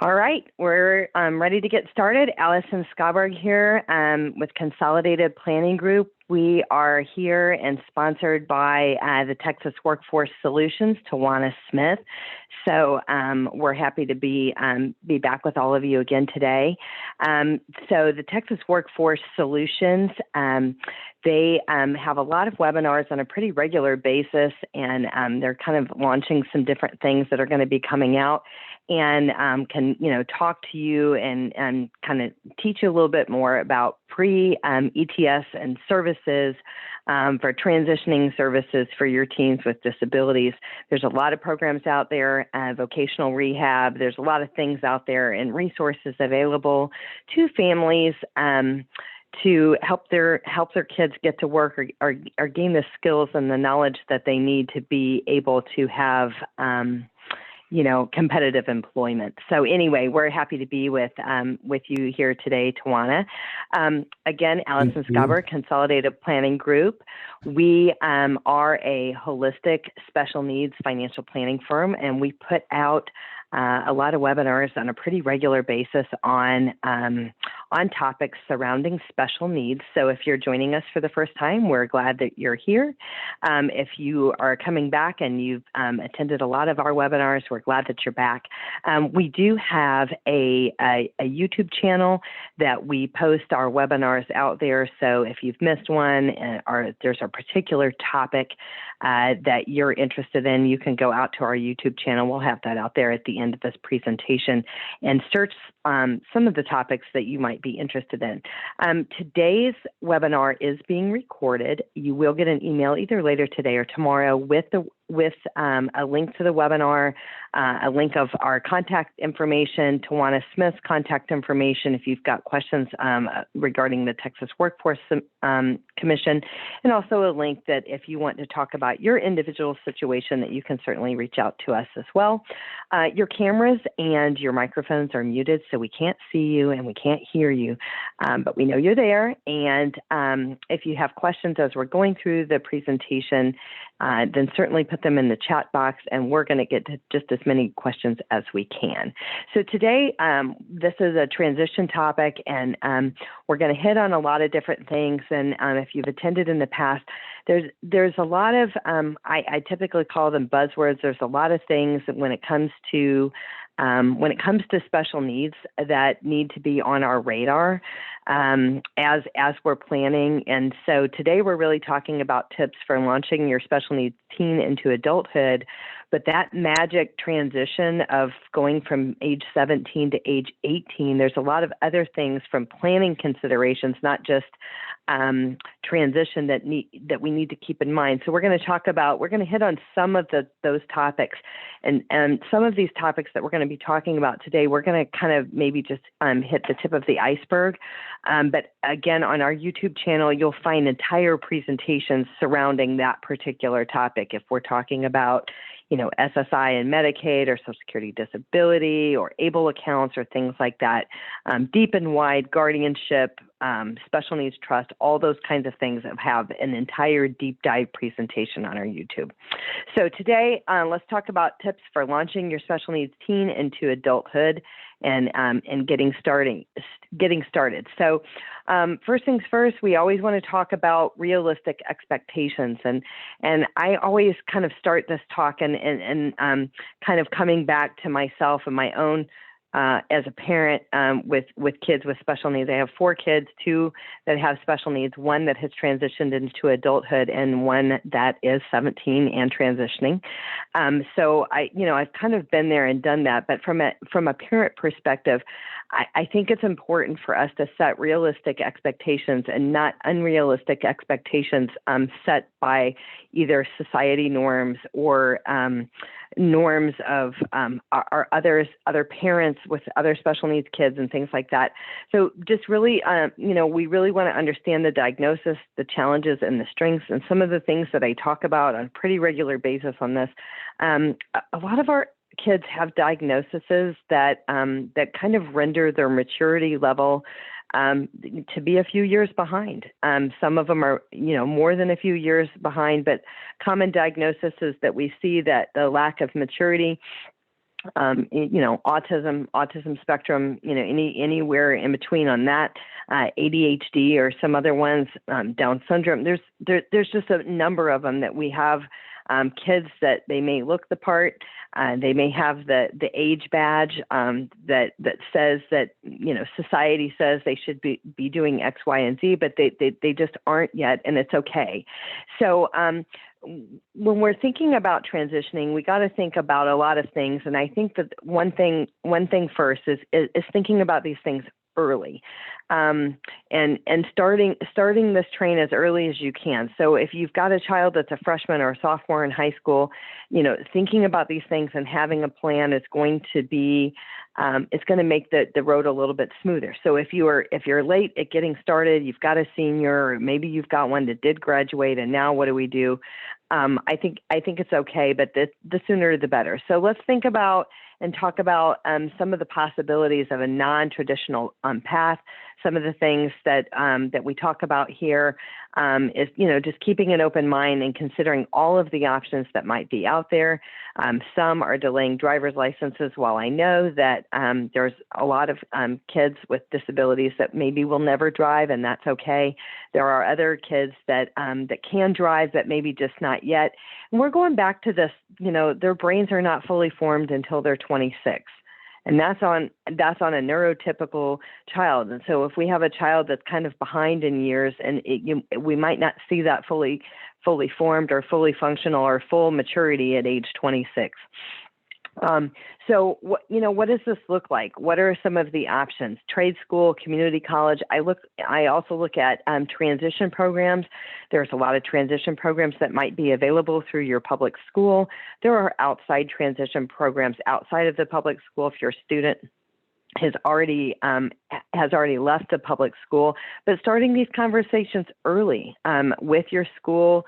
All right, we're ready to get started. Allison Schaberg here with Consolidated Planning Group. We are here and sponsored by the Texas Workforce Solutions, Tawana Smith. So we're happy to be back with all of you again today. So the Texas Workforce Solutions, they have a lot of webinars on a pretty regular basis, and they're kind of launching some different things that are going to be coming out, and can talk to you and kind of teach you a little bit more about pre-ETS and services for transitioning services for your teens with disabilities. There's a lot of programs out there, vocational rehab. There's a lot of things out there and resources available to families to help their kids get to work or gain the skills and the knowledge that they need to be able to have competitive employment. So anyway, we're happy to be with you here today, Tawana. Again, Allison Schaberg, Consolidated Planning Group. We are a holistic special needs financial planning firm, and we put out a lot of webinars on a pretty regular basis on topics surrounding special needs. So if you're joining us for the first time, we're glad that you're here. If you are coming back and you've attended a lot of our webinars, we're glad that you're back. We do have a YouTube channel that we post our webinars out there. So if you've missed one or there's a particular topic that you're interested in, you can go out to our YouTube channel. We'll have that out there at the end of this presentation and search some of the topics that you might be interested in. Today's webinar is being recorded. You will get an email either later today or tomorrow with a link to the webinar, a link of our contact information, Tawana Smith's contact information if you've got questions regarding the Texas Workforce Commission, and also a link that if you want to talk about your individual situation, that you can certainly reach out to us as well. Your cameras and your microphones are muted, so we can't see you and we can't hear you, but we know you're there. And if you have questions as we're going through the presentation, then certainly put them in the chat box, and we're going to get to just as many questions as we can. So today, this is a transition topic, and we're going to hit on a lot of different things. And if you've attended in the past, there's a lot of, I typically call them buzzwords. There's a lot of things when it comes to special needs that need to be on our radar as we're planning. And so today we're really talking about tips for launching your special needs teen into adulthood. But that magic transition of going from age 17 to age 18, there's a lot of other things from planning considerations, not just transition that we need to keep in mind. So we're going to hit on some of those topics, and some of these topics that we're going to be talking about today, we're going to kind of maybe just hit the tip of the iceberg. But again, on our YouTube channel, you'll find entire presentations surrounding that particular topic. If we're talking about SSI and Medicaid or Social Security disability or ABLE accounts or things like that, deep and wide, guardianship, special needs trust, all those kinds of things have an entire deep dive presentation on our YouTube. So today, let's talk about tips for launching your special needs teen into adulthood and getting started. So first things first, we always want to talk about realistic expectations, and I always kind of start this talk and kind of coming back to myself and my own as a parent with kids with special needs. I have 4 kids, 2 that have special needs, 1 that has transitioned into adulthood, and 1 that is 17 and transitioning. So I've kind of been there and done that. But from a parent perspective, I think it's important for us to set realistic expectations and not unrealistic expectations set by either society norms or norms of our other parents with other special needs kids and things like that. So just really, we really want to understand the diagnosis, the challenges, and the strengths, and some of the things that I talk about on a pretty regular basis on this. A lot of our kids have diagnoses that kind of render their maturity level to be a few years behind. Some of them are, more than a few years behind, but common diagnosis is that we see that the lack of maturity autism spectrum, anywhere in between on that, ADHD or some other ones, Down syndrome. There's just a number of them that we have. Kids that they may look the part, they may have the age badge that says that society says they should be doing X, Y, and Z, but they just aren't yet, and it's okay. So when we're thinking about transitioning, we got to think about a lot of things, and I think that one thing first is thinking about these things early, and starting this train as early as you can. So if you've got a child that's a freshman or a sophomore in high school, thinking about these things and having a plan is going to be it's going to make the road a little bit smoother. So if you're late at getting started, you've got a senior, or maybe you've got one that did graduate, and now what do we do? I think it's okay, but the sooner the better. So let's think about and talk about some of the possibilities of a non-traditional path. Some of the things that we talk about here is, just keeping an open mind and considering all of the options that might be out there. Some are delaying driver's licenses. While I know that there's a lot of kids with disabilities that maybe will never drive, and that's okay. There are other kids that can drive, but maybe just not yet. And we're going back to this, their brains are not fully formed until they're 26. And that's on a neurotypical child. And so if we have a child that's kind of behind in years, and we might not see that fully formed or fully functional or full maturity at age 26. So what does this look like? What are some of the options? Trade school, community college. I also look at transition programs. There's a lot of transition programs that might be available through your public school. There are outside transition programs outside of the public school if your student has already left the public school, but starting these conversations early with your school,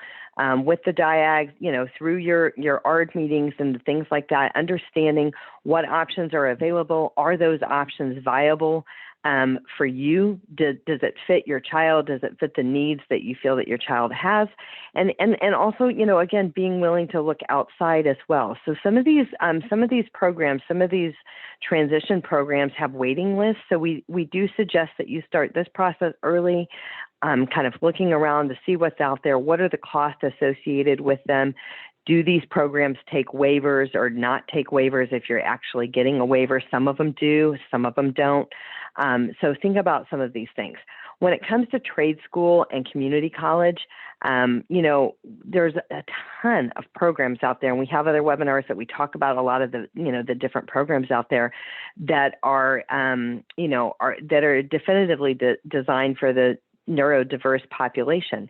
with the diag, through your ARD meetings and things like that, understanding what options are available. Are those options viable for you? Does it fit your child? Does it fit the needs that you feel that your child has? And also, again, being willing to look outside as well. So some of these programs, some of these transition programs have waiting lists. So we do suggest that you start this process early, kind of looking around to see what's out there. What are the costs associated with them? Do these programs take waivers or not take waivers if you're actually getting a waiver? Some of them do, some of them don't. So think about some of these things. When it comes to trade school and community college, there's a ton of programs out there, and we have other webinars that we talk about a lot of the different programs out there that are definitively designed for the neurodiverse population.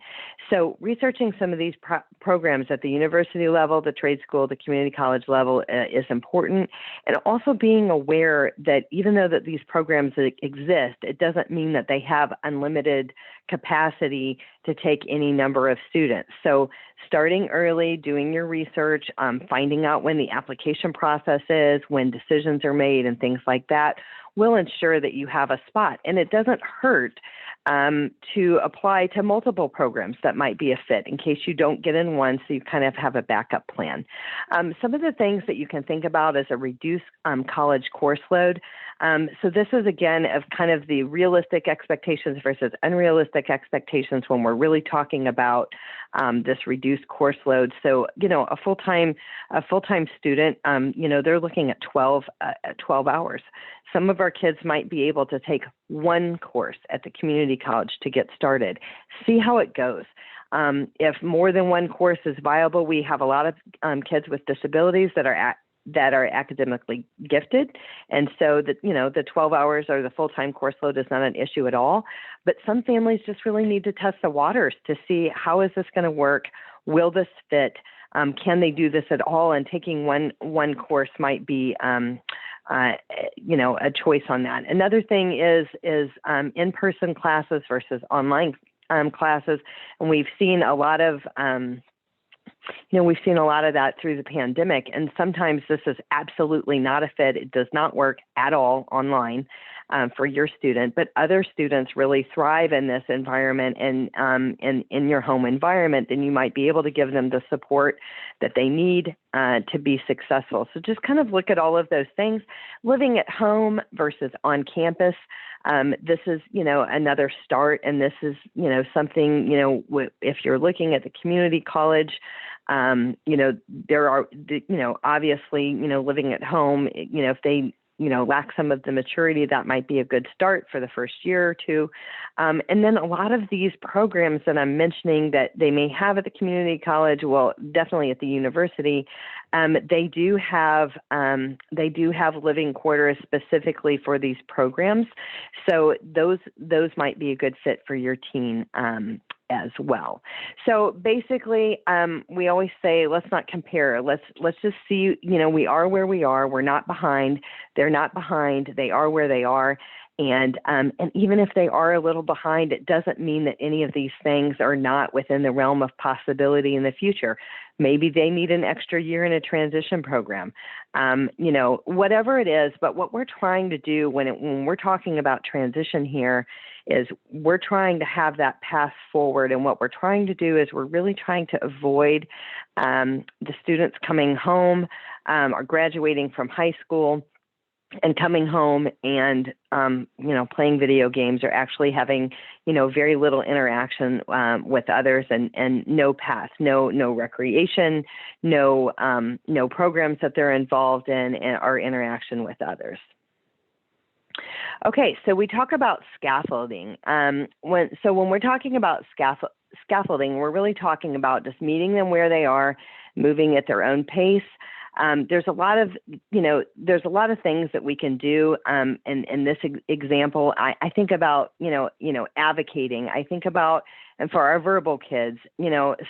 So researching some of these programs at the university level, the trade school, the community college level is important. And also being aware that even though that these programs exist, it doesn't mean that they have unlimited capacity to take any number of students. So starting early, doing your research, finding out when the application process is, when decisions are made and things like that will ensure that you have a spot. And it doesn't hurt to apply to multiple programs that might be a fit in case you don't get in one, so you kind of have a backup plan. Some of the things that you can think about is a reduced college course load. So this is, again, of kind of the realistic expectations versus unrealistic expectations when we're really talking about this reduced course load. So, a full-time student, they're looking at 12 hours. Some of our kids might be able to take one course at the community college to get started. See how it goes. If more than one course is viable, we have a lot of kids with disabilities that are academically gifted. And so the 12 hours or the full-time course load is not an issue at all. But some families just really need to test the waters to see, how is this going to work? Will this fit? Can they do this at all? And taking one course might be a choice on that. Another thing is in-person classes versus online classes. And we've seen a lot of we've seen a lot of that through the pandemic, and sometimes this is absolutely not a fit. It does not work at all online for your student, but other students really thrive in this environment and in your home environment, then you might be able to give them the support that they need to be successful. So just kind of look at all of those things. Living at home versus on campus. This is, another start, and this is, something, if you're looking at the community college, there are, obviously, living at home, if they, lack some of the maturity, that might be a good start for the first year or two. And then a lot of these programs that I'm mentioning that they may have at the community college, well, definitely at the university, they do have living quarters specifically for these programs. So those might be a good fit for your teen as well. So basically, we always say, let's not compare. Let's just see, we are where we are. We're not behind. They're not behind. They are where they are. And even if they are a little behind, it doesn't mean that any of these things are not within the realm of possibility in the future. Maybe they need an extra year in a transition program, whatever it is. But what we're trying to do when we're talking about transition here is we're trying to have that path forward. And what we're trying to do is we're really trying to avoid the students coming home or graduating from high school and coming home and, playing video games or actually having, very little interaction with others and no path, no recreation, no programs that they're involved in or interaction with others. Okay, so we talk about scaffolding. When we're talking about scaffolding, we're really talking about just meeting them where they are, moving at their own pace. There's a lot of things that we can do. In this example, I think about, advocating. I think about, and for our verbal kids,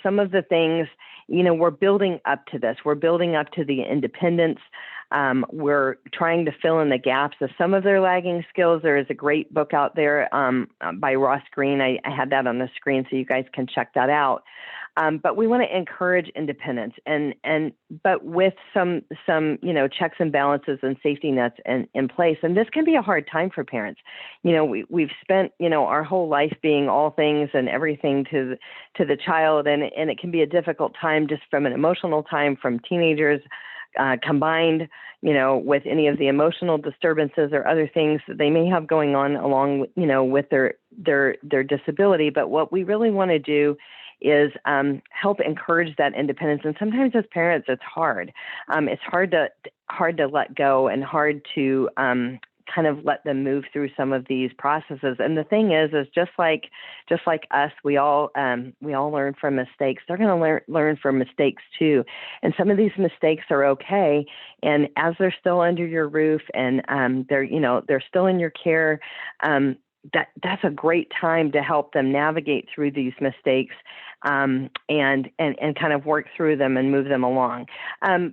some of the things, we're building up to this. We're building up to the independence. We're trying to fill in the gaps of some of their lagging skills. There is a great book out there by Ross Green. I had that on the screen so you guys can check that out. But we want to encourage independence but with some checks and balances and safety nets in place. And this can be a hard time for parents. We've spent, our whole life being all things and everything to the child. And it can be a difficult time just from an emotional time from teenagers, combined, with any of the emotional disturbances or other things that they may have going on along, with their disability. But what we really want to do is help encourage that independence. And sometimes as parents, it's hard. It's hard to let go and hard to kind of let them move through some of these processes. And the thing is just like us, we all learn from mistakes. They're going to learn from mistakes too. And some of these mistakes are okay. And as they're still under your roof and they're still in your care, that's a great time to help them navigate through these mistakes and kind of work through them and move them along.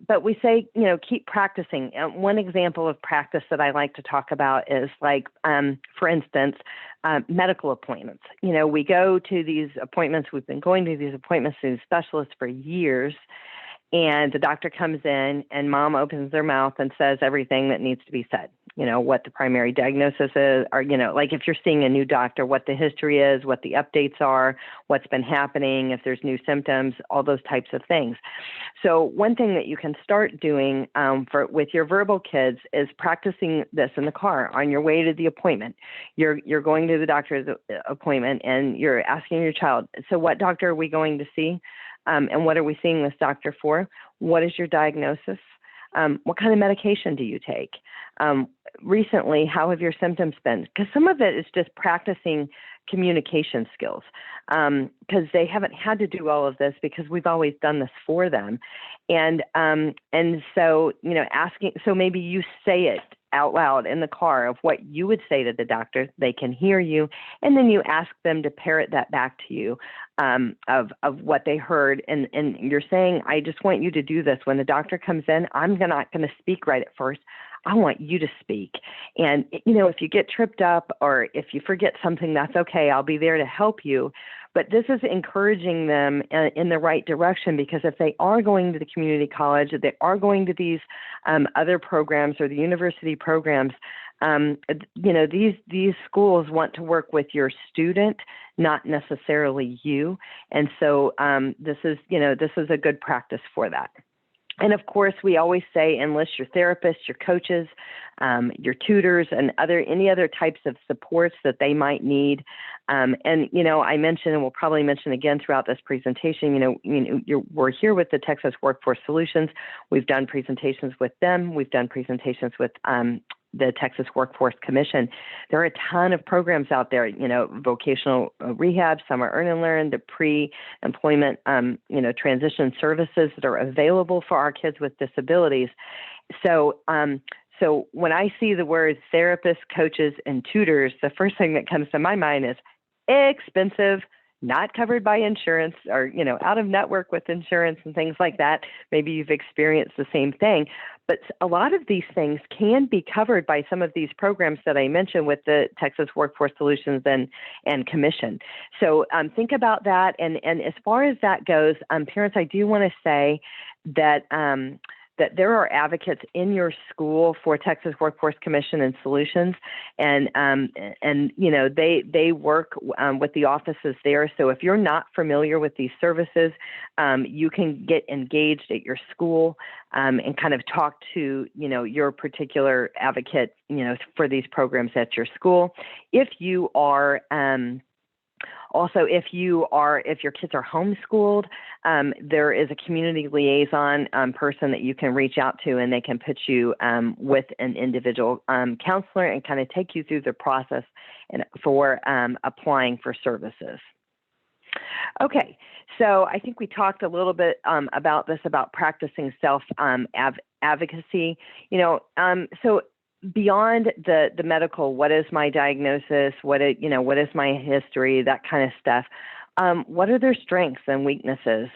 But we say, keep practicing. One example of practice that I like to talk about is like, for instance, medical appointments. We go to these appointments. We've been going to these appointments to specialists for years. And the doctor comes in and mom opens their mouth and says everything that needs to be said, what the primary diagnosis is, or, like if you're seeing a new doctor, what the history is, what the updates are, what's been happening, if there's new symptoms, all those types of things. So one thing that you can start doing with your verbal kids is practicing this in the car on your way to the appointment. You're going to the doctor's appointment and you're asking your child, so what doctor are we going to see? And what are we seeing this doctor for? What is your diagnosis? What kind of medication do you take? Recently, how have your symptoms been? Because some of it is just practicing communication skills because they haven't had to do all of this because we've always done this for them. And so, asking, so maybe you say it out loud in the car of what you would say to the doctor, they can hear you, and then you ask them to parrot that back to you of what they heard, and you're saying, I just want you to do this. When the doctor comes in, I'm not going to speak right at first. I want you to speak. And, if you get tripped up or if you forget something, that's okay. I'll be there to help you. But this is encouraging them in the right direction, because if they are going to the community college, if they are going to these other programs or the university programs, these schools want to work with your student, not necessarily you. And so this is a good practice for that. And of course, we always say enlist your therapists, your coaches, your tutors, and any other types of supports that they might need. And I mentioned, and we'll probably mention again throughout this presentation, we're here with the Texas Workforce Solutions. We've done presentations with them. We've done presentations with the Texas Workforce Commission. There are a ton of programs out there, vocational rehab, summer earn and learn, the pre-employment, transition services that are available for our kids with disabilities. So when I see the words therapists, coaches, and tutors, the first thing that comes to my mind is expensive, not covered by insurance, or, out of network with insurance and things like that. Maybe you've experienced the same thing. But a lot of these things can be covered by some of these programs that I mentioned with the Texas Workforce Solutions and Commission. So think about that. And as far as that goes, parents, I do want to say that that there are advocates in your school for Texas Workforce Commission and Solutions, and they work with the offices there. So if you're not familiar with these services, you can get engaged at your school and kind of talk to your particular advocate for these programs at your school. If you are Also, if your kids are homeschooled, there is a community liaison person that you can reach out to, and they can put you with an individual counselor and kind of take you through the process for applying for services. Okay, so I think we talked a little bit about practicing self-advocacy. So beyond the medical, what is my diagnosis? What is my history? That kind of stuff. What are their strengths and weaknesses?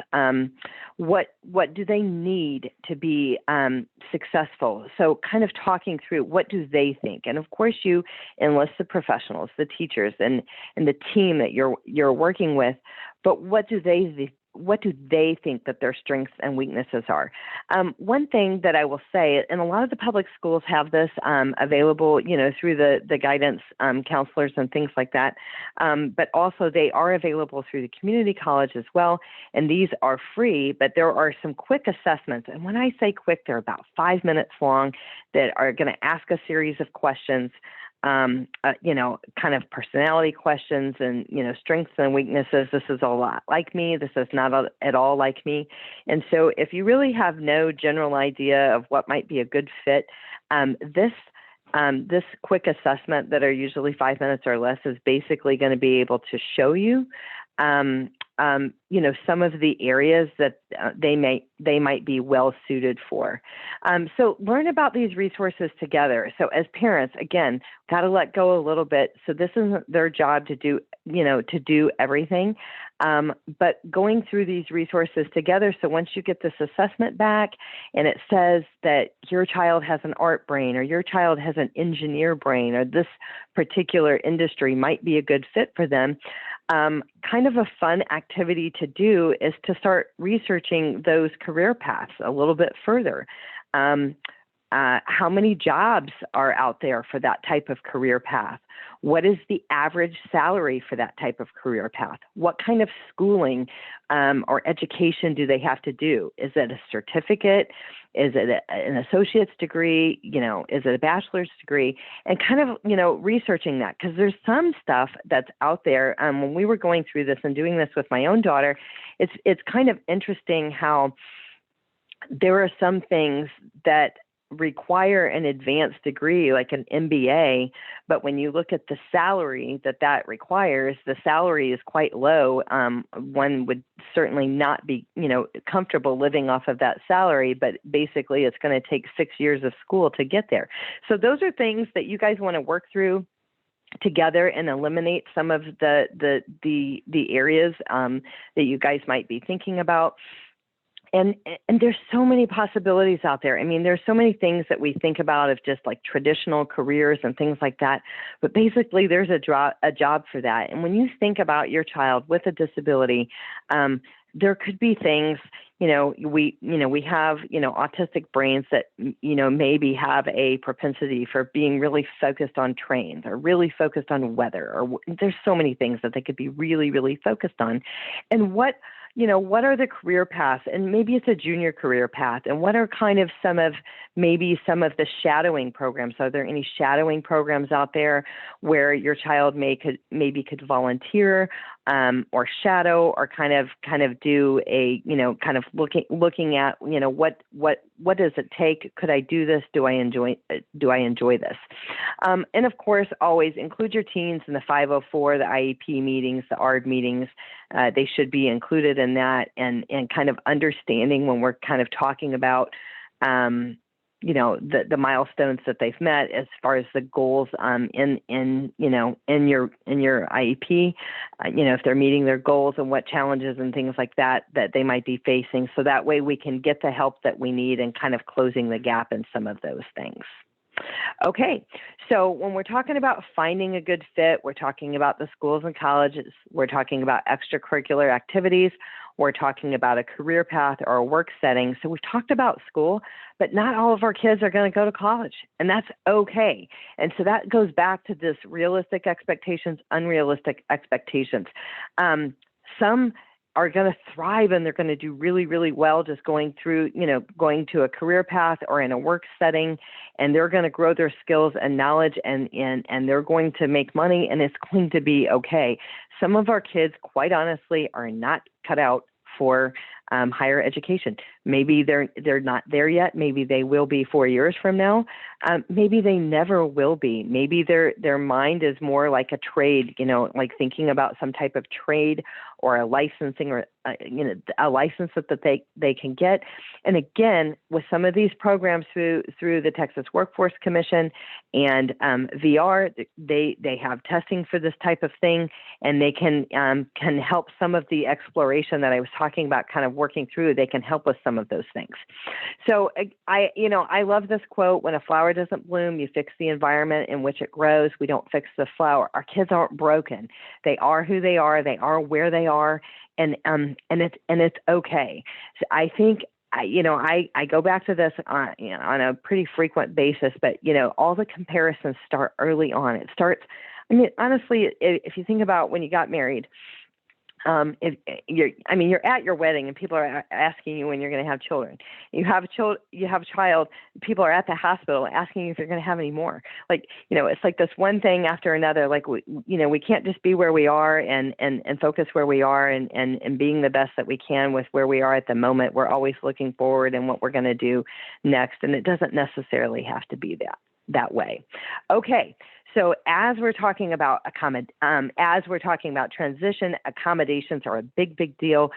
What do they need to be successful? So kind of talking through, what do they think? And of course, you enlist the professionals, the teachers, and the team that you're working with. But what do they think that their strengths and weaknesses are? One thing that I will say, and a lot of the public schools have this available, through the guidance counselors and things like that, but also they are available through the community college as well, and these are free, but there are some quick assessments, and when I say quick, they're about 5 minutes long, that are going to ask a series of questions, kind of personality questions and, strengths and weaknesses. This is a lot like me. This is not at all like me. And so if you really have no general idea of what might be a good fit, this quick assessment that are usually 5 minutes or less is basically going to be able to show you, some of the areas that they might be well suited for. So learn about these resources together. So as parents, again, got to let go a little bit. So this isn't their job to do everything, but going through these resources together. So once you get this assessment back and it says that your child has an art brain, or your child has an engineer brain, or this particular industry might be a good fit for them, kind of a fun activity to do is to start researching those career paths a little bit further. How many jobs are out there for that type of career path? What is the average salary for that type of career path? What kind of schooling or education do they have to do? Is it a certificate? Is it an associate's degree? Is it a bachelor's degree? And kind of, researching that, because there's some stuff that's out there. When we were going through this and doing this with my own daughter, it's kind of interesting how there are some things that require an advanced degree like an MBA, but when you look at the salary that requires, the salary is quite low. One would certainly not be, comfortable living off of that salary, but basically it's going to take 6 years of school to get there. So those are things that you guys want to work through together and eliminate some of the areas that you guys might be thinking about. and there's so many possibilities out there. I mean, there's so many things that we think about of just like traditional careers and things like that. But basically, there's a job for that. And when you think about your child with a disability, there could be things, we have, autistic brains that, maybe have a propensity for being really focused on trains or really focused on weather, or there's so many things that they could be really, really focused on. And what are the career paths? And maybe it's a junior career path. And what are kind of some of the shadowing programs? Are there any shadowing programs out there where your child maybe could volunteer or shadow, or kind of do a, kind of looking at, what does it take? Could I do this? Do I enjoy this? And of course, always include your teens in the 504, the IEP meetings, the ARD meetings. They should be included in that, and kind of understanding when we're kind of talking about, the milestones that they've met as far as the goals in your IEP, if they're meeting their goals and what challenges and things like that they might be facing. So that way we can get the help that we need and kind of closing the gap in some of those things. Okay, so when we're talking about finding a good fit, we're talking about the schools and colleges, we're talking about extracurricular activities, we're talking about a career path or a work setting. So we've talked about school, but not all of our kids are going to go to college, and that's okay. And so that goes back to this realistic expectations, unrealistic expectations. Some are going to thrive and they're going to do really, really well just going to a career path or in a work setting, and they're going to grow their skills and knowledge, and they're going to make money, and it's going to be okay. Some of our kids, quite honestly, are not cut out for higher education. Maybe they're not there yet. Maybe they will be 4 years from now. Maybe they never will be. Maybe their mind is more like a trade, like thinking about some type of trade or a licensing or a license that they can get. And again, with some of these programs through the Texas Workforce Commission and VR, they have testing for this type of thing, and they can help some of the exploration that I was talking about, kind of working through. They can help with some of those things. So I love this quote: "When a flower doesn't bloom, you fix the environment in which it grows. We don't fix the flower." Our kids aren't broken. They are who they are. They are where they are, and it's okay. So I think I go back to this on a pretty frequent basis, but all the comparisons start early on. It starts. I mean, honestly, if you think about when you got married. You're at your wedding and people are asking you when you're going to have children. You have a child, people are at the hospital asking you if you're going to have any more. It's like this one thing after another. Like, we can't just be where we are and focus where we are and being the best that we can with where we are at the moment. We're always looking forward and what we're going to do next. And it doesn't necessarily have to be that way. Okay. So as we're talking about transition, accommodations are a big, big deal.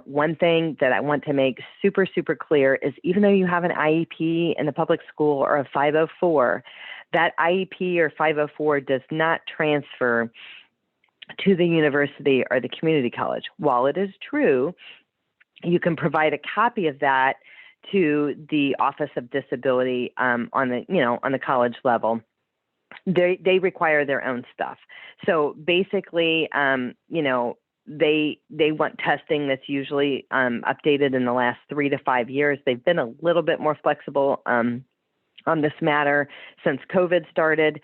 One thing that I want to make super, super clear is even though you have an IEP in the public school or a 504, that IEP or 504 does not transfer to the university or the community college. While it is true, you can provide a copy of that to the Office of Disability on the college level. They require their own stuff. So basically, they want testing that's usually updated in the last 3 to 5 years. They've been a little bit more flexible on this matter since COVID started.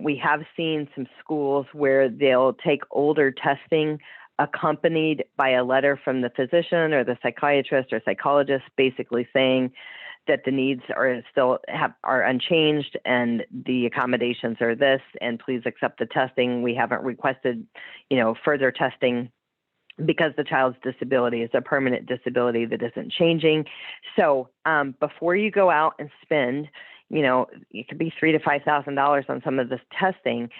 We have seen some schools where they'll take older testing accompanied by a letter from the physician or the psychiatrist or psychologist, basically saying that the needs are unchanged and the accommodations are this, and please accept the testing. We haven't requested, further testing because the child's disability is a permanent disability that isn't changing. So before you go out and spend, it could be $3,000 to $5,000 on some of this testing.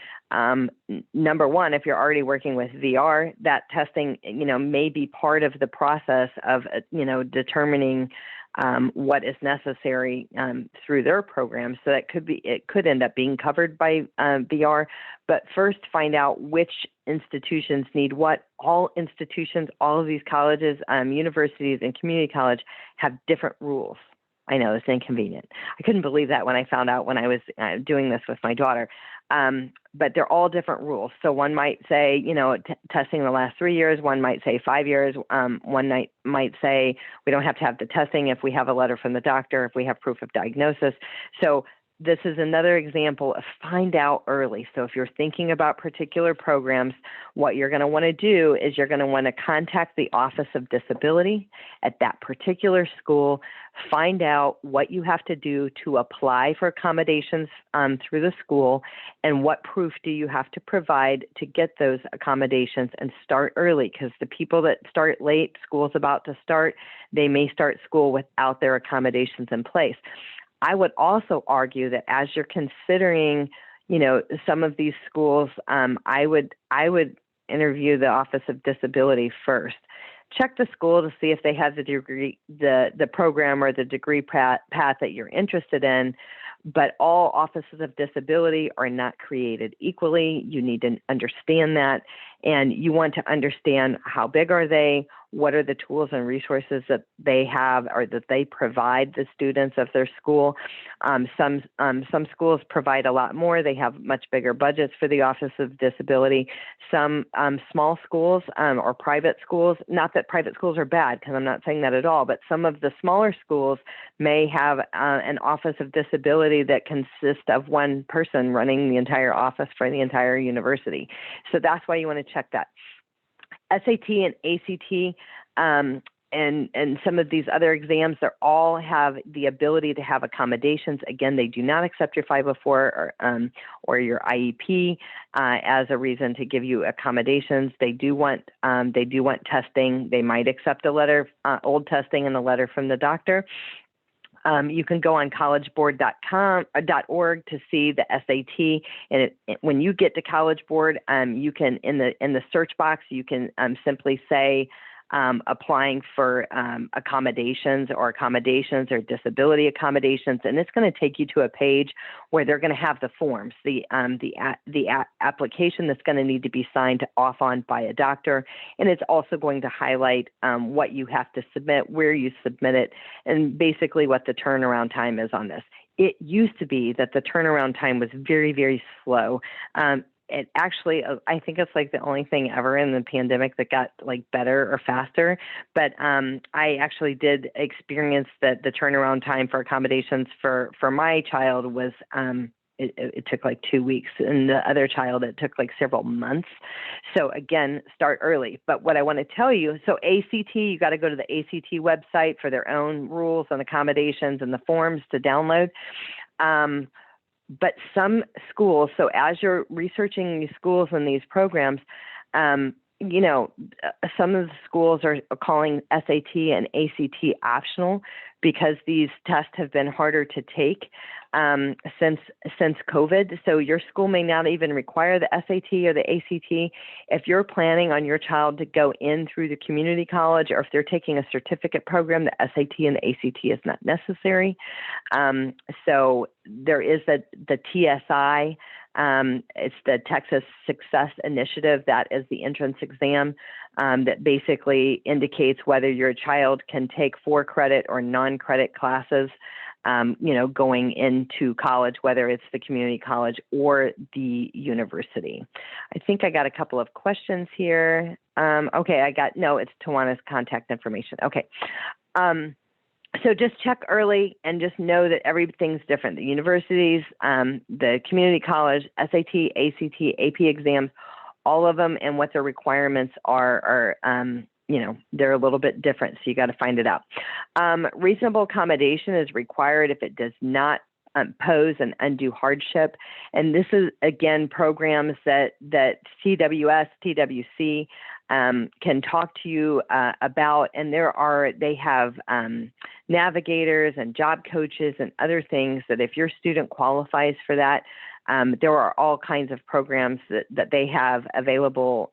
Number one, if you're already working with VR, that testing, may be part of the process of, determining what is necessary through their program. So it could end up being covered by VR, but first find out which institutions need what. All institutions, all of these colleges, universities, and community college have different rules. I know it's inconvenient. I couldn't believe that when I found out when I was doing this with my daughter. But they're all different rules. So one might say, testing in the last 3 years. One might say 5 years. One might say we don't have to have the testing if we have a letter from the doctor, if we have proof of diagnosis. So this is another example of find out early. So if you're thinking about particular programs, what you're going to want to do is you're going to want to contact the Office of Disability at that particular school, find out what you have to do to apply for accommodations through the school, and what proof do you have to provide to get those accommodations, and start early, because the people that start late, school's about to start, they may start school without their accommodations in place. I would also argue that as you're considering, some of these schools, I would interview the Office of Disability first. Check the school to see if they have the degree, the program or the degree path that you're interested in. But all offices of disability are not created equally. You need to understand that, and you want to understand how big are they, what are the tools and resources that they have or that they provide the students of their school. Some schools provide a lot more. They have much bigger budgets for the Office of Disability. Some small schools or private schools, not that private schools are bad, because I'm not saying that at all, but some of the smaller schools may have an Office of Disability that consists of one person running the entire office for the entire university. So that's why you want to check that. SAT and ACT and some of these other exams, they all have the ability to have accommodations. Again, they do not accept your 504 or your IEP as a reason to give you accommodations. They do want testing. They might accept a letter, old testing and a letter from the doctor. You can go on collegeboard.org to see the SAT, and when you get to College Board, you can in the search box you can simply say applying for accommodations or disability accommodations, and it's going to take you to a page where they're going to have the forms, the application that's going to need to be signed off on by a doctor, and it's also going to highlight what you have to submit, where you submit it, and basically what the turnaround time is on this. It used to be that the turnaround time was very, very slow. It actually, I think it's like the only thing ever in the pandemic that got like better or faster. But I actually did experience that the turnaround time for accommodations for my child was, it took like 2 weeks, and the other child, it took like several months. So again, start early. But what I want to tell you, so ACT, you got to go to the ACT website for their own rules and accommodations and the forms to download. But some schools, so as you're researching these schools and these programs, some of the schools are calling SAT and ACT optional because these tests have been harder to take since COVID. So your school may not even require the SAT or the ACT. If you're planning on your child to go in through the community college, or if they're taking a certificate program, the SAT and the ACT is not necessary. So there is the TSI. It's the Texas Success Initiative. That is the entrance exam that basically indicates whether your child can take for-credit or non-credit classes, going into college, whether it's the community college or the university. I think I got a couple of questions here. Okay, it's Tawana's contact information. Okay. So just check early and just know that everything's different. The universities, the community college, SAT, ACT, AP exams, all of them, and what their requirements are they're a little bit different. So you got to find it out. Reasonable accommodation is required if it does not pose an undue hardship. And this is, again, programs that CWS, TWC can talk to you about. And they have navigators and job coaches and other things that if your student qualifies for that, there are all kinds of programs that they have available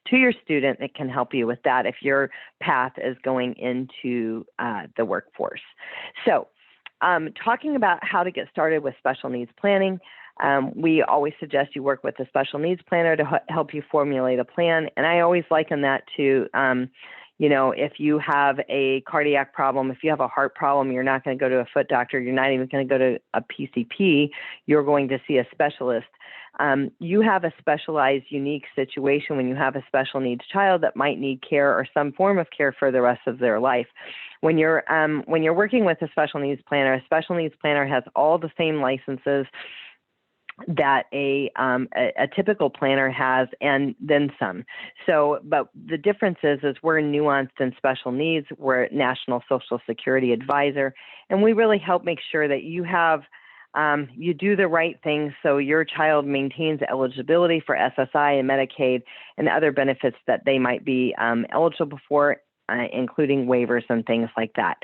to your student that can help you with that if your path is going into the workforce. So talking about how to get started with special needs planning, we always suggest you work with a special needs planner to help you formulate a plan. And I always liken that to, if you have a cardiac problem, if you have a heart problem, you're not going to go to a foot doctor. You're not even going to go to a PCP. You're going to see a specialist. You have a specialized, unique situation when you have a special needs child that might need care or some form of care for the rest of their life. When you're working with a special needs planner has all the same licenses that a typical planner has, and then some. So, but the difference is we're nuanced in special needs. We're a National Social Security advisor, and we really help make sure that you have you do the right things so your child maintains eligibility for SSI and Medicaid and other benefits that they might be eligible for, including waivers and things like that.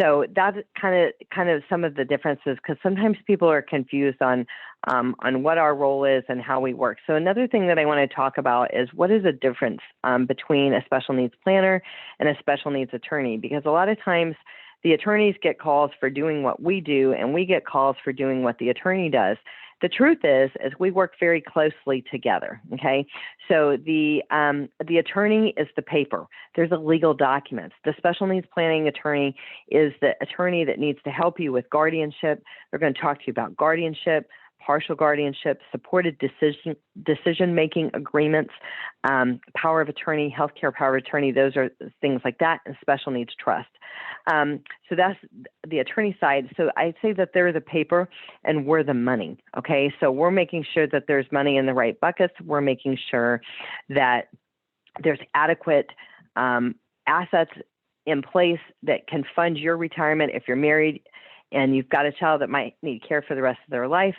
So that's kind of some of the differences, because sometimes people are confused on what our role is and how we work. So another thing that I want to talk about is what is the difference between a special needs planner and a special needs attorney, because a lot of times the attorneys get calls for doing what we do, and we get calls for doing what the attorney does. The truth is we work very closely together, okay? So the attorney is the paper. There's a legal document. The special needs planning attorney is the attorney that needs to help you with guardianship. They're going to talk to you about guardianship, partial guardianship, supported decision-making agreements, power of attorney, healthcare power of attorney, those are things like that, and special needs trust. So that's the attorney side. So I'd say that they're the paper and we're the money, okay? So we're making sure that there's money in the right buckets. We're making sure that there's adequate assets in place that can fund your retirement. If you're married and you've got a child that might need care for the rest of their life,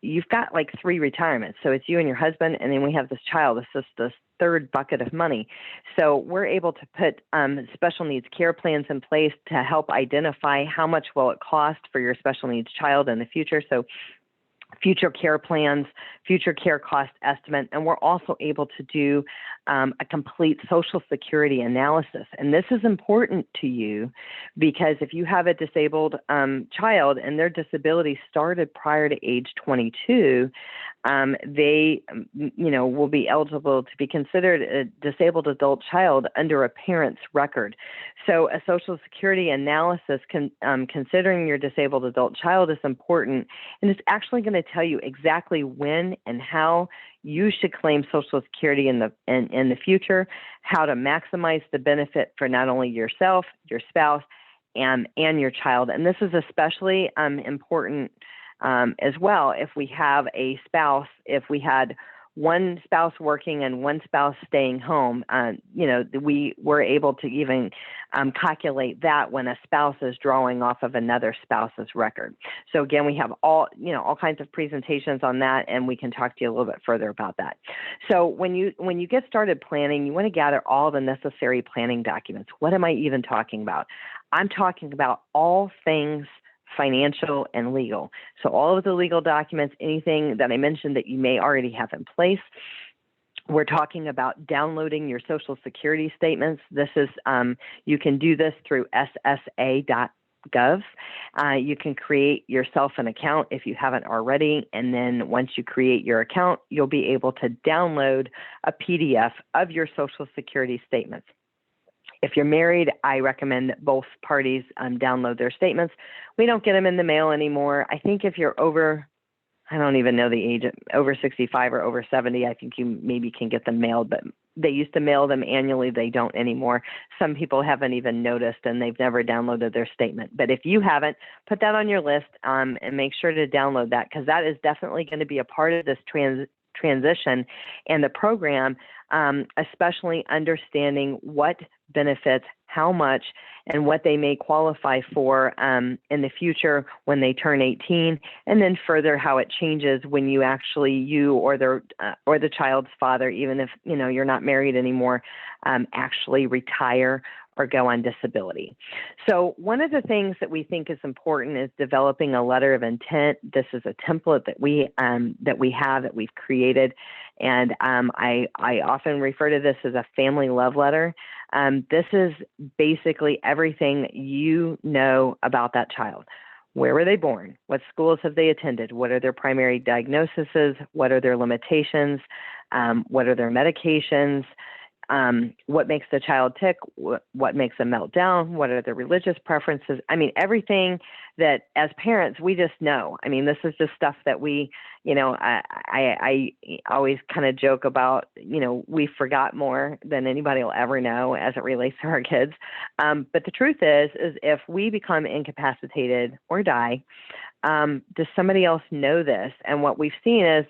you've got like 3 retirements. So it's you and your husband, and then we have this child. This is the third bucket of money. So we're able to put special needs care plans in place to help identify how much will it cost for your special needs child in the future. So future care plans, future care cost estimate, and we're also able to do a complete Social Security analysis. And this is important to you because if you have a disabled child and their disability started prior to age 22, they, will be eligible to be considered a disabled adult child under a parent's record. So a Social Security analysis considering your disabled adult child is important, and it's actually going to tell you exactly when and how you should claim Social Security in the future, how to maximize the benefit for not only yourself, your spouse, and your child. And this is especially important as well if we have a spouse, if we had one spouse working and one spouse staying home, we were able to even calculate that when a spouse is drawing off of another spouse's record. So again, we have all kinds of presentations on that, and we can talk to you a little bit further about that. So when you get started planning, you want to gather all the necessary planning documents. What am I even talking about? I'm talking about all things financial and legal. So all of the legal documents, anything that I mentioned that you may already have in place. We're talking about downloading your Social Security statements. This is, you can do this through ssa.gov. You can create yourself an account if you haven't already. And then once you create your account, you'll be able to download a PDF of your Social Security statements. If you're married, I recommend that both parties download their statements. We don't get them in the mail anymore. I think if you're over, I don't even know the age, over 65 or over 70, I think you maybe can get them mailed, but they used to mail them annually. They don't anymore. Some people haven't even noticed and they've never downloaded their statement. But if you haven't, put that on your list and make sure to download that, because that is definitely going to be a part of this transition and the program, especially understanding what benefits, how much, and what they may qualify for in the future when they turn 18, and then further how it changes when you or the child's father, even if you're not married anymore, actually retire or go on disability. So one of the things that we think is important is developing a letter of intent. This is a template that we've created, and I often refer to this as a family love letter. This is basically everything that you know about that child. Where were they born? What schools have they attended? What are their primary diagnoses? What are their limitations? What are their medications? What makes the child tick? What makes them melt down? What are their religious preferences? I mean, everything that as parents, we just know. I mean, this is just stuff that we, I always kind of joke about, we forgot more than anybody will ever know as it relates to our kids. But the truth is if we become incapacitated or die, does somebody else know this? And what we've seen is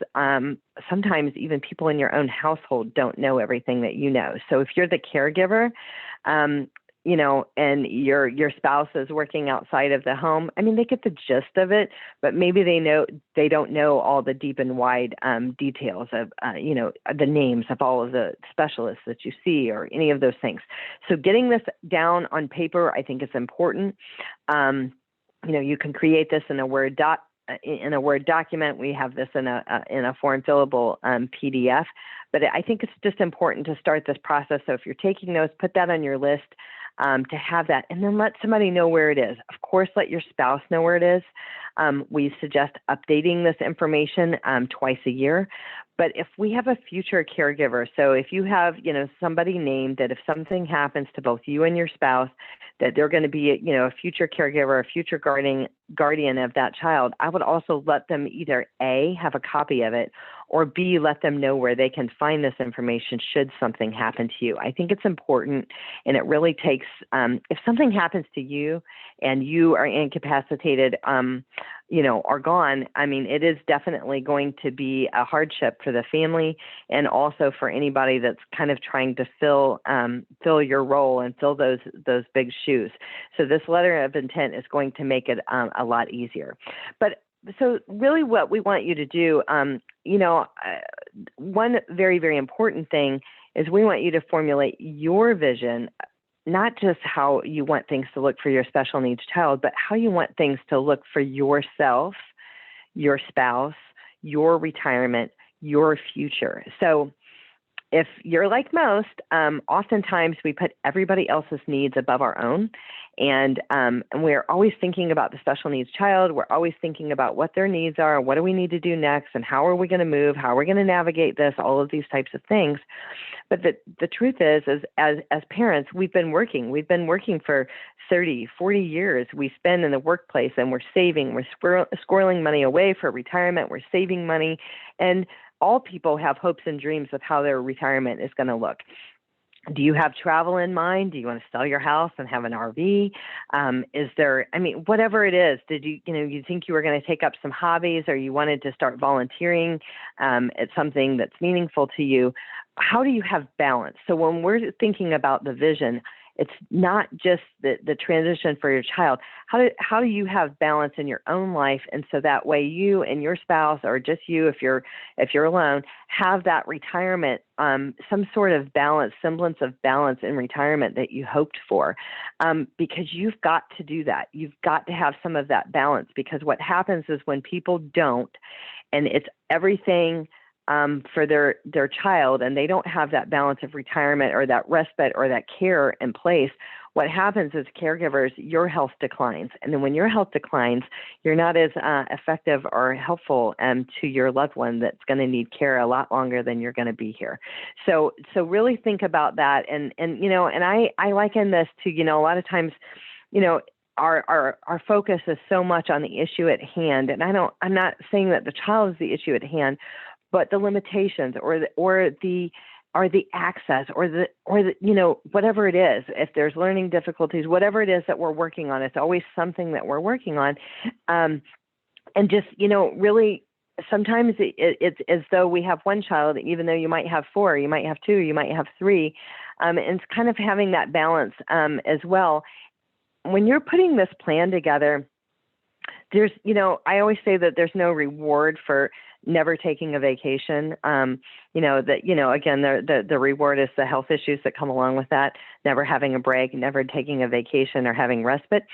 sometimes even people in your own household don't know everything that you know. So if you're the caregiver, and your spouse is working outside of the home, I mean, they get the gist of it, but maybe they don't know all the deep and wide details of, the names of all of the specialists that you see or any of those things. So getting this down on paper, I think is important. You can create this in a Word document. We have this in a form fillable PDF, but I think it's just important to start this process. So if you're taking notes, put that on your list to have that, and then let somebody know where it is. Of course, let your spouse know where it is. We suggest updating this information twice a year. But if we have a future caregiver, so if you have, somebody named that if something happens to both you and your spouse, that they're going to be, a future caregiver, a future guardian of that child, I would also let them either A, have a copy of it, or B, let them know where they can find this information should something happen to you. I think it's important, and it really takes, if something happens to you and you are incapacitated, are gone, I mean, it is definitely going to be a hardship for the family and also for anybody that's kind of trying to fill your role and fill those big shoes. So this letter of intent is going to make it a lot easier. But so really what we want you to do, one very, very important thing is we want you to formulate your vision, not just how you want things to look for your special needs child, but how you want things to look for yourself, your spouse, your retirement, your future. So if you're like most, oftentimes we put everybody else's needs above our own, and we're always thinking about the special needs child. We're always thinking about what their needs are, what do we need to do next, and how are we going to move, how are we going to navigate this, all of these types of things. But the truth is as parents, we've been working for 30, 40 years. We spend in the workplace, and we're saving, we're squirreling money away for retirement, we're saving money, and all people have hopes and dreams of how their retirement is going to look. Do you have travel in mind? Do you want to sell your house and have an RV? Whatever it is, did you think you were going to take up some hobbies, or you wanted to start volunteering at something that's meaningful to you? How do you have balance? So when we're thinking about the vision, it's not just the transition for your child. How do you have balance in your own life? And so that way you and your spouse, or just you if you're alone, have that retirement, some sort of balance, semblance of balance in retirement that you hoped for. Because you've got to do that. You've got to have some of that balance, because what happens is when people don't, and it's everything for their child, and they don't have that balance of retirement or that respite or that care in place, what happens is caregivers, your health declines. And then when your health declines, you're not as effective or helpful to your loved one that's going to need care a lot longer than you're going to be here. So really think about that. And I liken this to, a lot of times, our focus is so much on the issue at hand. And I'm not saying that the child is the issue at hand, but the limitations or the access or the whatever it is, if there's learning difficulties, whatever it is that we're working on, it's always something that we're working on. And just, really sometimes it's as though we have one child, even though you might have four, you might have two, you might have three. And it's kind of having that balance as well. When you're putting this plan together, there's, I always say that there's no reward for never taking a vacation. Again, the reward is the health issues that come along with that, never having a break, never taking a vacation or having respite.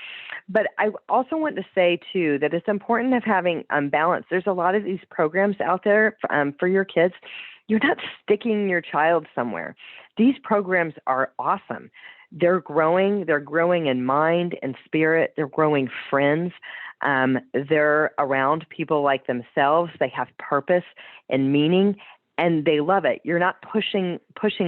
But I also want to say too, that it's important of having balance. There's a lot of these programs out there for your kids. You're not sticking your child somewhere. These programs are awesome. They're growing in mind and spirit. They're growing friends. They're around people like themselves. They have purpose and meaning, and they love it. You're not pushing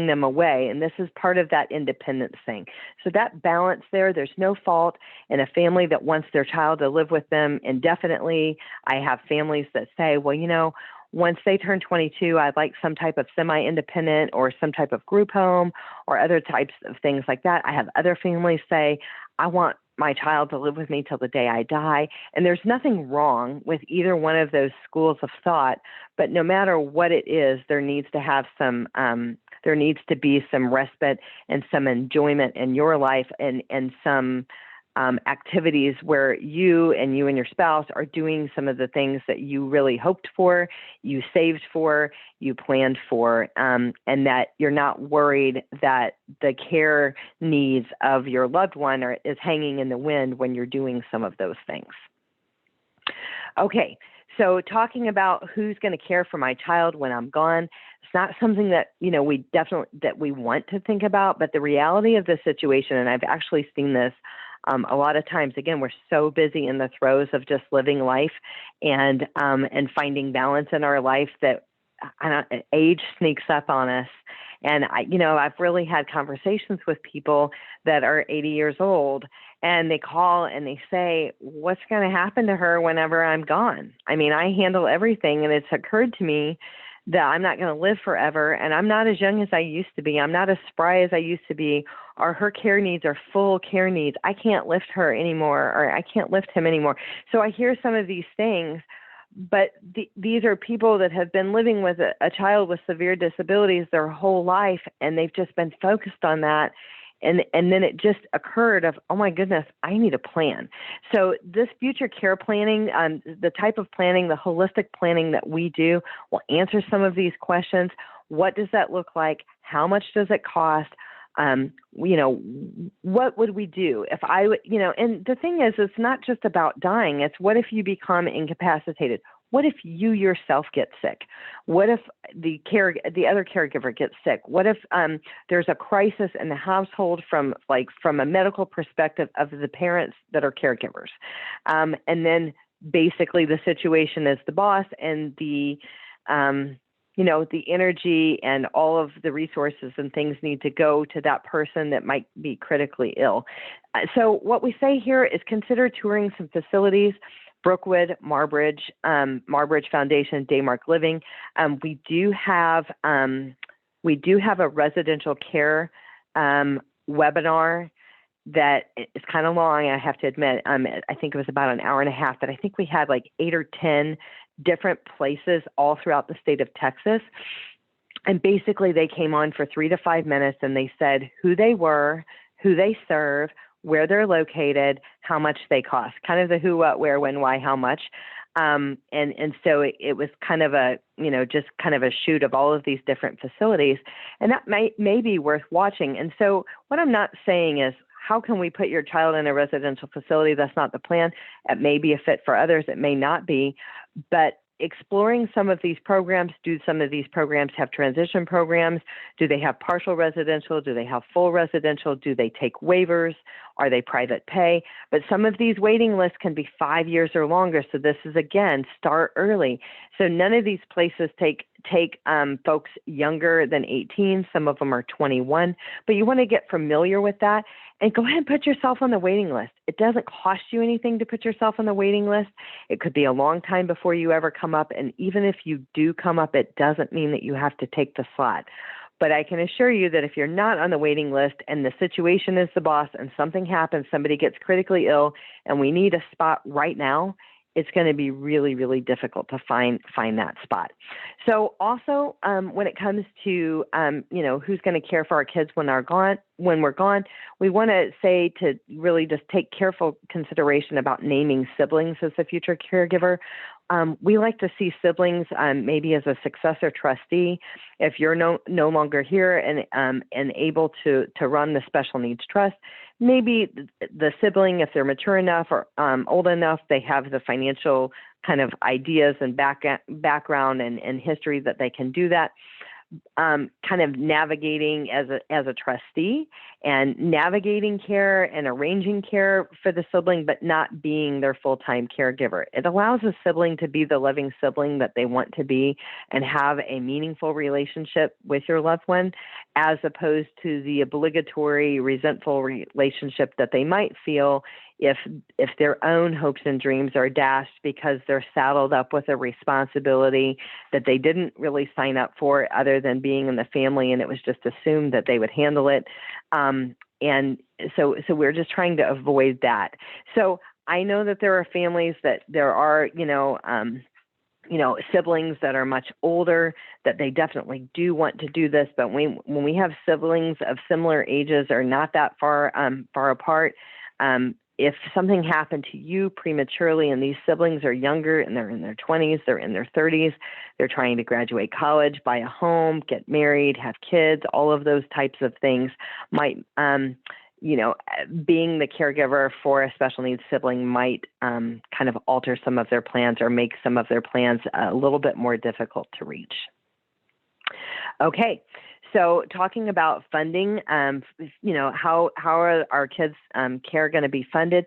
them away, and this is part of that independence thing. So that balance there's no fault in a family that wants their child to live with them indefinitely. I have families that say, well, once they turn 22, I'd like some type of semi-independent or some type of group home or other types of things like that. I have other families say, I want my child to live with me till the day I die. And there's nothing wrong with either one of those schools of thought, but no matter what it is, there needs to be some respite and some enjoyment in your life and some activities where you and your spouse are doing some of the things that you really hoped for, you saved for, you planned for, and that you're not worried that the care needs of your loved one is hanging in the wind when you're doing some of those things. Okay, so talking about who's going to care for my child when I'm gone, it's not something that we want to think about, but the reality of the situation, and I've actually seen this a lot of times. Again, we're so busy in the throes of just living life and finding balance in our life that age sneaks up on us. And I've really had conversations with people that are 80 years old, and they call and they say, what's going to happen to her whenever I'm gone? I mean, I handle everything, and it's occurred to me that I'm not going to live forever, and I'm not as young as I used to be. I'm not as spry as I used to be, or her care needs are full care needs. I can't lift her anymore, or I can't lift him anymore. So I hear some of these things, but these are people that have been living with a child with severe disabilities their whole life, and they've just been focused on that. And then it just occurred of, oh my goodness, I need a plan. So this future care planning, the type of planning, the holistic planning that we do will answer some of these questions. What does that look like? How much does it cost? What would we do if and the thing is, it's not just about dying. It's what if you become incapacitated? What if you yourself get sick? What if the other caregiver gets sick? What if there's a crisis in the household from a medical perspective of the parents that are caregivers? And then basically the situation is the boss and the energy and all of the resources and things need to go to that person that might be critically ill. So what we say here is consider touring some facilities. Brookwood, Marbridge Foundation, Daymark Living. We do have a residential care webinar that is kind of long, I have to admit. I think it was about an hour and a half, but I think we had like 8 or 10 different places all throughout the state of Texas. And basically they came on for 3 to 5 minutes and they said who they were, who they serve, where they're located, how much they cost, kind of the who, what, where, when, why, how much. And so it was kind of just kind of a shoot of all of these different facilities. And that may be worth watching. And so what I'm not saying is, how can we put your child in a residential facility? That's not the plan. It may be a fit for others. It may not be. But exploring some of these programs, do some of these programs have transition programs? Do they have partial residential? Do they have full residential? Do they take waivers? Are they private pay? But some of these waiting lists can be 5 years or longer. So this is, again, start early. So none of these places take folks younger than 18. Some of them are 21. But you want to get familiar with that and go ahead and put yourself on the waiting list. It doesn't cost you anything to put yourself on the waiting list. It could be a long time before you ever come up. And even if you do come up, it doesn't mean that you have to take the slot. But I can assure you that if you're not on the waiting list and the situation is the boss and something happens, somebody gets critically ill and we need a spot right now, it's going to be really, really difficult to find that spot. So also, when it comes to, who's going to care for our kids when we're gone, we want to say to really just take careful consideration about naming siblings as the future caregiver. We like to see siblings maybe as a successor trustee. If you're no longer here and able to run the special needs trust, maybe the sibling, if they're mature enough or old enough, they have the financial kind of ideas and background and history that they can do that. Kind of navigating as a trustee and navigating care and arranging care for the sibling, but not being their full-time caregiver. It allows a sibling to be the loving sibling that they want to be and have a meaningful relationship with your loved one, as opposed to the obligatory, resentful relationship that they might feel if their own hopes and dreams are dashed because they're saddled up with a responsibility that they didn't really sign up for other than being in the family, and it was just assumed that they would handle it. And so we're just trying to avoid that. So I know that there are families that there are, siblings that are much older, that they definitely do want to do this. But when we have siblings of similar ages or not that far apart, if something happened to you prematurely and these siblings are younger and they're in their 20s, they're in their 30s, they're trying to graduate college, buy a home, get married, have kids, all of those types of things might, being the caregiver for a special needs sibling might kind of alter some of their plans or make some of their plans a little bit more difficult to reach. Okay. So talking about funding, how are our kids' care going to be funded?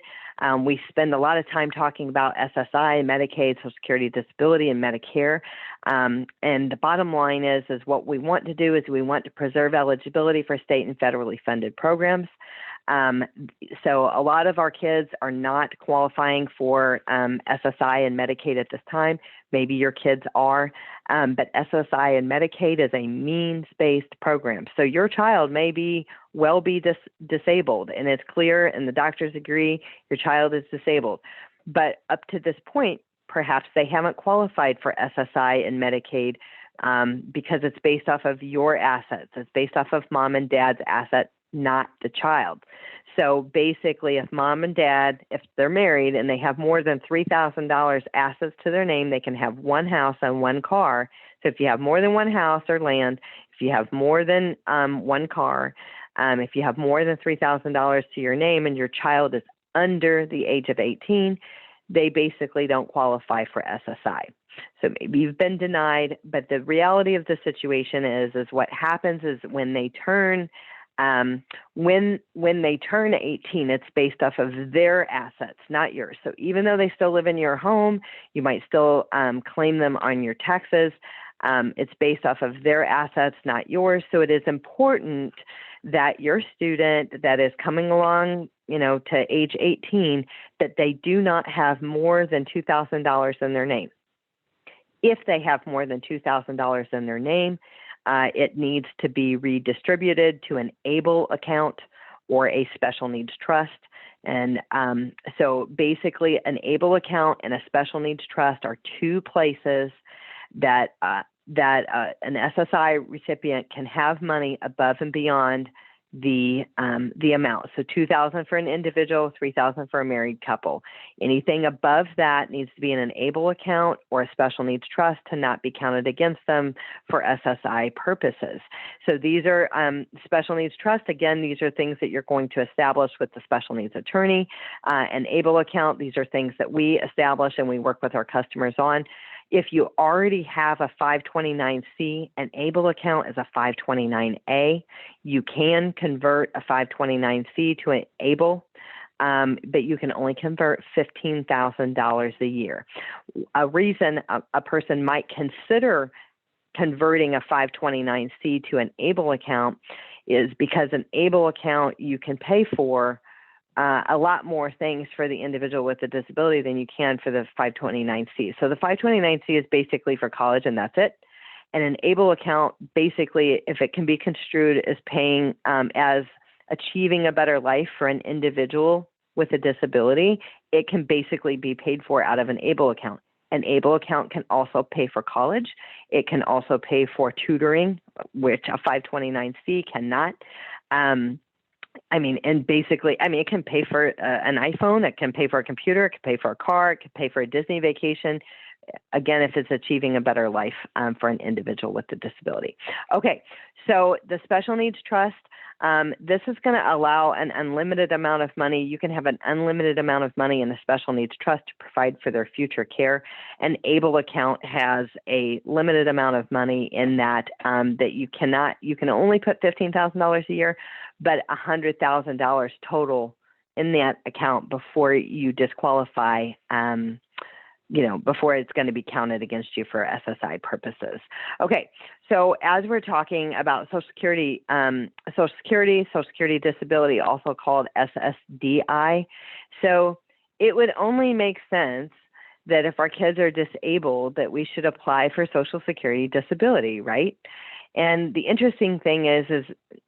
We spend a lot of time talking about SSI, Medicaid, Social Security, Disability, and Medicare. And the bottom line is what we want to do is we want to preserve eligibility for state and federally funded programs. So a lot of our kids are not qualifying for SSI and Medicaid at this time. Maybe your kids are, but SSI and Medicaid is a means-based program. So your child may be disabled, and it's clear, and the doctors agree your child is disabled. But up to this point, perhaps they haven't qualified for SSI and Medicaid because it's based off of your assets. It's based off of mom and dad's assets, not the child. So basically, if mom and dad, if they're married and they have more than $3,000 assets to their name, they can have one house and one car. So if you have more than one house or land, if you have more than one car, if you have more than $3,000 to your name and your child is under the age of 18, they basically don't qualify for SSI. So maybe you've been denied, but the reality of the situation is what happens is when they turn 18, it's based off of their assets, not yours. So even though they still live in your home, you might still claim them on your taxes. It's based off of their assets, not yours. So it is important that your student that is coming along, to age 18, that they do not have more than $2,000 in their name. If they have more than $2,000 in their name, it needs to be redistributed to an ABLE account or a special needs trust. And so basically an ABLE account and a special needs trust are two places that an SSI recipient can have money above and beyond the amount. So $2,000 for an individual, $3,000 for a married couple. Anything above that needs to be in an ABLE account or a special needs trust to not be counted against them for SSI purposes. So these are special needs trust. Again, these are things that you're going to establish with the special needs attorney. An ABLE account, these are things that we establish and we work with our customers on. If you already have a 529C, an ABLE account is a 529A. You can convert a 529C to an ABLE, but you can only convert $15,000 a year. A reason a person might consider converting a 529C to an ABLE account is because an ABLE account you can pay for a lot more things for the individual with a disability than you can for the 529C. So the 529C is basically for college and that's it. And an ABLE account, basically, if it can be construed as paying as achieving a better life for an individual with a disability, it can basically be paid for out of an ABLE account. An ABLE account can also pay for college. It can also pay for tutoring, which a 529C cannot. And basically, it can pay for an iPhone, it can pay for a computer, it can pay for a car, it can pay for a Disney vacation. Again, if it's achieving a better life for an individual with a disability. Okay, so the Special Needs Trust, this is going to allow an unlimited amount of money. You can have an unlimited amount of money in the Special Needs Trust to provide for their future care. An ABLE account has a limited amount of money in that you can only put $15,000 a year, but $100,000 total in that account before you disqualify, before it's going to be counted against you for SSI purposes. Okay, so as we're talking about Social Security disability, also called SSDI, so it would only make sense that if our kids are disabled, that we should apply for Social Security disability, right? And the interesting thing is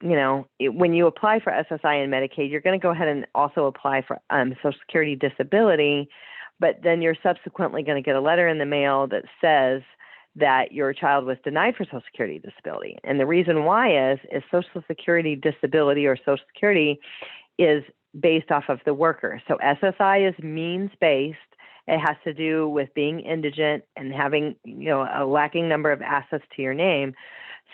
when you apply for SSI and Medicaid, you're going to go ahead and also apply for Social Security disability, but then you're subsequently going to get a letter in the mail that says that your child was denied for Social Security disability. And the reason why is Social Security disability or Social Security is based off of the worker. So SSI is means-based. It has to do with being indigent and having, a lacking number of assets to your name.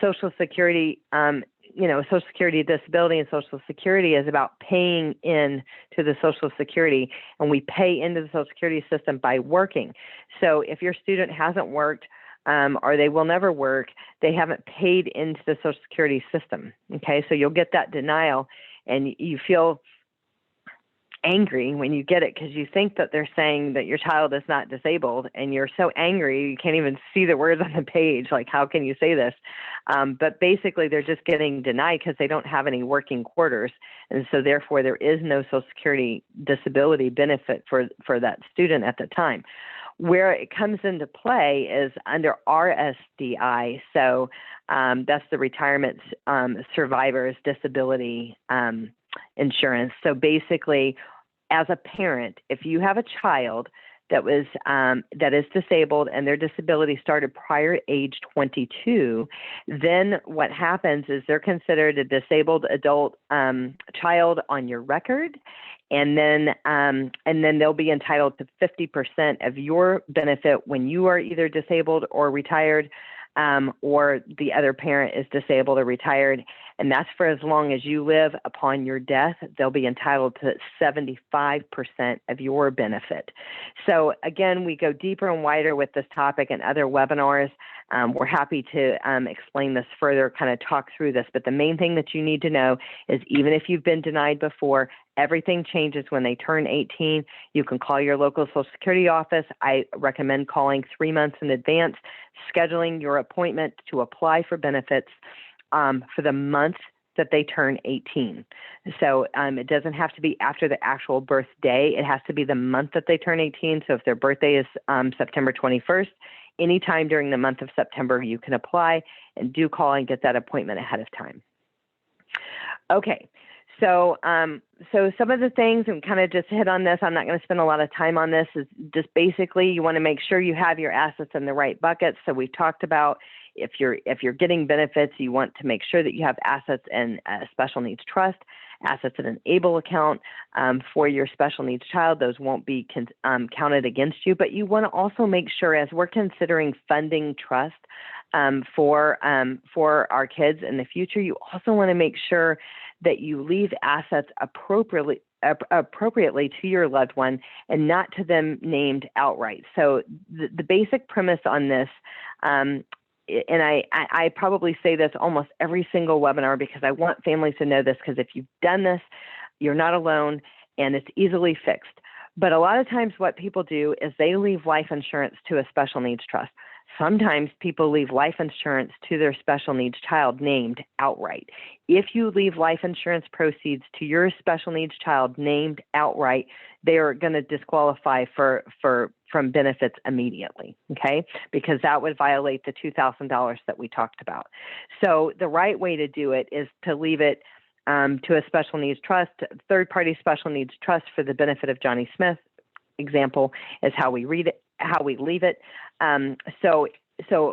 Social Security, Social Security disability and Social Security is about paying in to the Social Security, and we pay into the Social Security system by working. So if your student hasn't worked or they will never work, they haven't paid into the Social Security system. Okay, so you'll get that denial, and you feel angry when you get it because you think that they're saying that your child is not disabled, and you're so angry you can't even see the words on the page. Like, how can you say this? But basically, they're just getting denied because they don't have any working quarters, and so therefore there is no Social Security disability benefit for that student at the time. Where it comes into play is under RSDI, so that's the Retirement Survivors Disability Insurance. So basically, as a parent, if you have a child that is disabled and their disability started prior to age 22, then what happens is they're considered a disabled adult child on your record, and then they'll be entitled to 50% of your benefit when you are either disabled or retired, or the other parent is disabled or retired, and that's for as long as you live. Upon your death, they'll be entitled to 75% of your benefit. So again, we go deeper and wider with this topic and other webinars. We're happy to explain this further, kind of talk through this, but the main thing that you need to know is even if you've been denied before, everything changes when they turn 18. You can call your local Social Security office. I recommend calling 3 months in advance, scheduling your appointment to apply for benefits for the month that they turn 18. So it doesn't have to be after the actual birthday. It has to be the month that they turn 18. So if their birthday is September 21st, anytime during the month of September, you can apply, and do call and get that appointment ahead of time. Okay. So some of the things, and kind of just hit on this, I'm not going to spend a lot of time on this, is just basically you want to make sure you have your assets in the right buckets. So we've talked about if you're getting benefits, you want to make sure that you have assets in a special needs trust, assets in an ABLE account for your special needs child. Those won't be counted against you, but you want to also make sure, as we're considering funding trust for our kids in the future, you also want to make sure that you leave assets appropriately to your loved one and not to them named outright. So the basic premise on this, and I probably say this almost every single webinar because I want families to know this, because if you've done this, you're not alone and it's easily fixed. But a lot of times what people do is they leave life insurance to a special needs trust. Sometimes people leave life insurance to their special needs child named outright. If you leave life insurance proceeds to your special needs child named outright, they are going to disqualify from benefits immediately, okay? Because that would violate the $2,000 that we talked about. So the right way to do it is to leave it to a special needs trust, third-party special needs trust for the benefit of Johnny Smith, example is how we read it, how we leave it. So